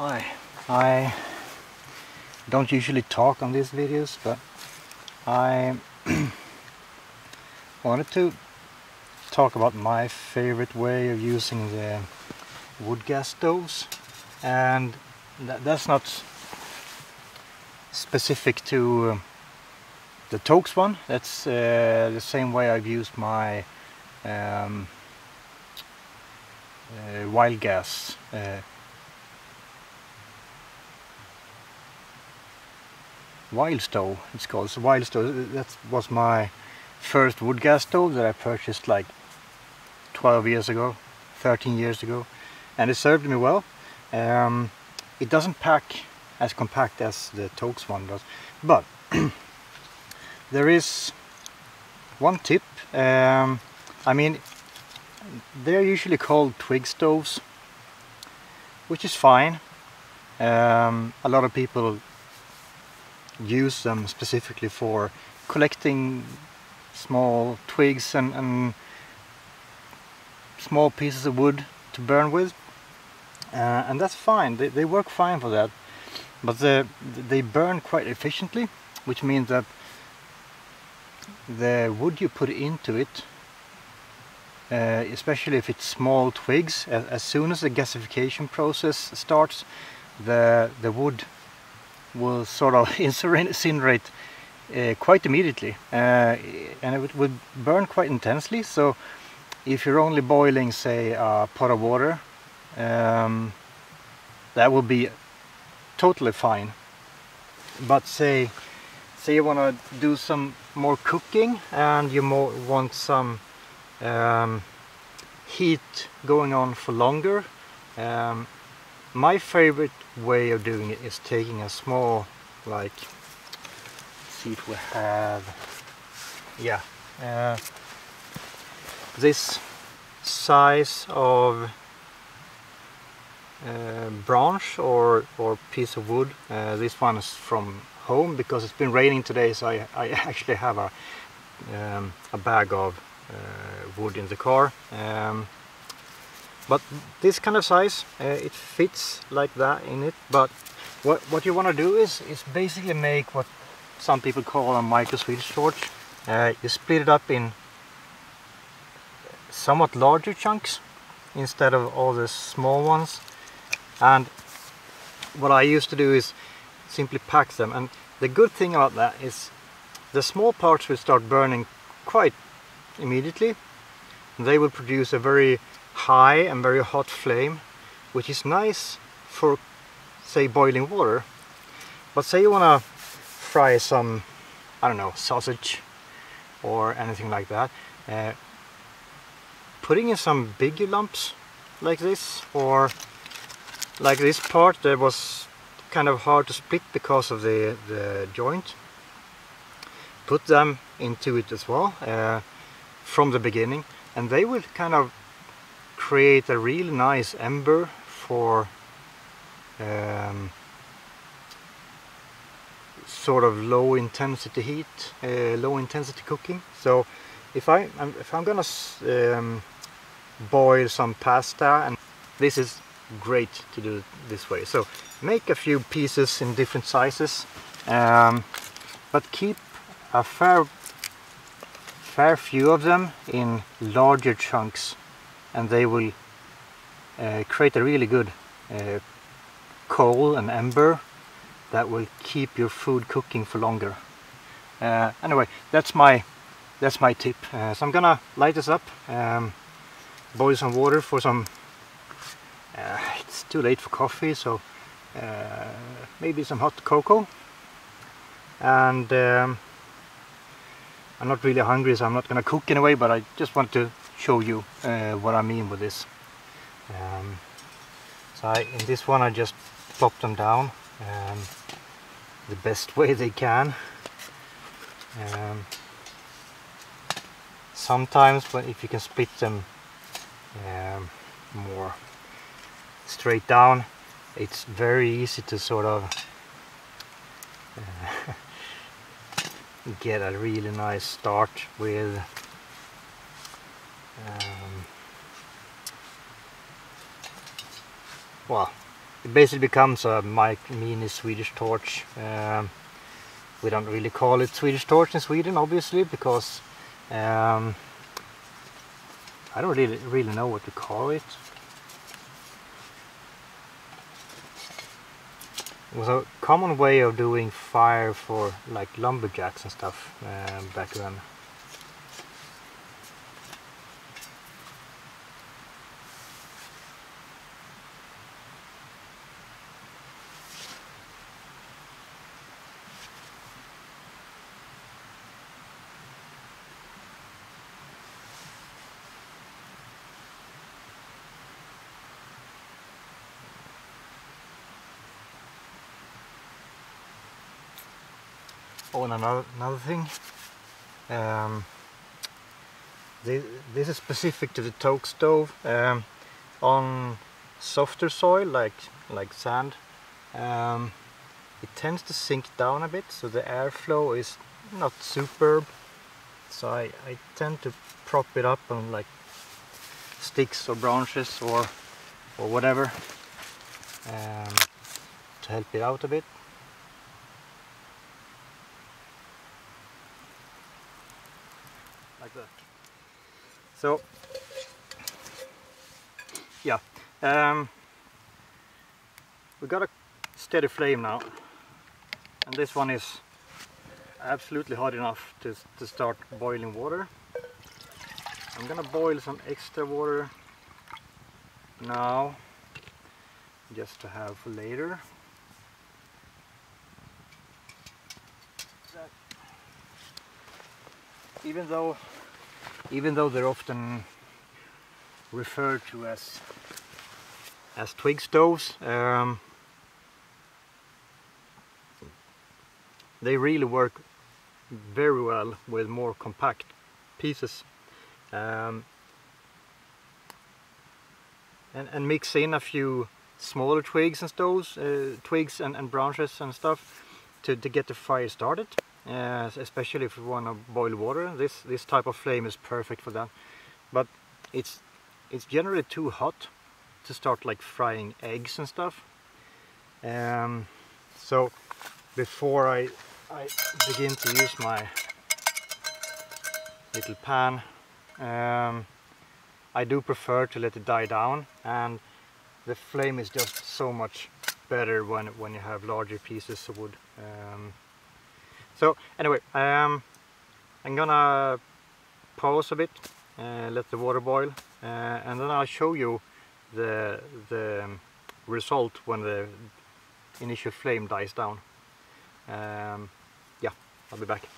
Hi, I don't usually talk on these videos, but I wanted to talk about my favorite way of using the wood gas stoves, and that's not specific to the Toaks one. That's the same way I've used my wild gas wild stove, it's called. So wild stove, that was my first wood gas stove that I purchased like 12 years ago, 13 years ago, and it served me well. It doesn't pack as compact as the Toaks one does, but there is one tip. I mean, they're usually called Twig stoves, which is fine. A lot of people use them specifically for collecting small twigs and small pieces of wood to burn with, and that's fine. They work fine for that, but they burn quite efficiently, which means that the wood you put into it, especially if it's small twigs, as soon as the gasification process starts, the wood will sort of incinerate quite immediately, and it would burn quite intensely. So if you're only boiling, say, a pot of water, that will be totally fine. But say you want to do some more cooking and you want some heat going on for longer, my favorite way of doing it is taking a small, like, let's see if we have, yeah, this size of branch or piece of wood. This one is from home because it's been raining today, so I actually have a bag of wood in the car. But this kind of size, it fits like that in it. But what you want to do is basically make what some people call a micro Swedish torch. You split it up in somewhat larger chunks instead of all the small ones. And what I used to do is simply pack them. And the good thing about that is the small parts will start burning quite immediately. They will produce a very high and very hot flame, which is nice for, say, boiling water. But say you want to fry some, I don't know, sausage or anything like that, putting in some bigger lumps like this, or like this part that was kind of hard to split because of the joint, put them into it as well from the beginning, and they will kind of create a really nice ember for sort of low intensity heat, low intensity cooking. So if I'm gonna boil some pasta, and this is great to do this way. So make a few pieces in different sizes, but keep a fair few of them in larger chunks, and they will create a really good coal and ember that will keep your food cooking for longer. Anyway, that's my tip. So I'm gonna light this up, boil some water for some, it's too late for coffee, so maybe some hot cocoa. And I'm not really hungry, so I'm not gonna cook anyway, but I just want to show you what I mean with this. So in this one I just plop them down the best way they can. Sometimes if you can split them more straight down, it's very easy to sort of get a really nice start with well, it basically becomes a mini Swedish torch. We don't really call it Swedish torch in Sweden, obviously, because I don't really know what to call it. It was a common way of doing fire for like lumberjacks and stuff back then. Oh, and another thing, this is specific to the Toaks stove. On softer soil like sand, it tends to sink down a bit, so the airflow is not superb. So I tend to prop it up on like sticks or branches or whatever to help it out a bit. Like that. So yeah, we got a steady flame now, and this one is absolutely hot enough to start boiling water. I'm gonna boil some extra water now, just to have for later. Even though they're often referred to as twig stoves, they really work very well with more compact pieces, and mix in a few smaller twigs and stoves, twigs and branches and stuff to get the fire started. Especially if you want to boil water, this type of flame is perfect for that. But it's generally too hot to start like frying eggs and stuff. So before I begin to use my little pan, I do prefer to let it die down, and the flame is just so much better when you have larger pieces of wood. So anyway, I'm gonna pause a bit, let the water boil, and then I'll show you the result when the initial flame dies down. Yeah, I'll be back.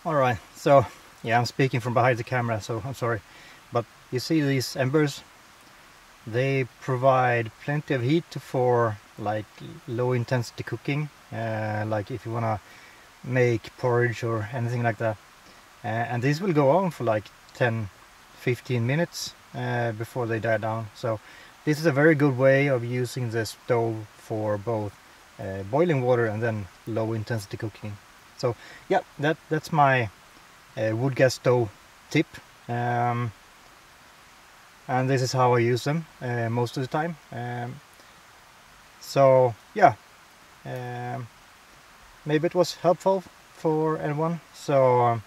Alright, so yeah, I'm speaking from behind the camera, so I'm sorry. But you see these embers? They provide plenty of heat for like low intensity cooking, like if you wanna make porridge or anything like that. And these will go on for like 10-15 minutes before they die down. So this is a very good way of using the stove for both boiling water and then low intensity cooking. So yeah, that's my wood gas stove tip, and this is how I use them most of the time. So yeah, maybe it was helpful for anyone. So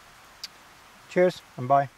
cheers and bye.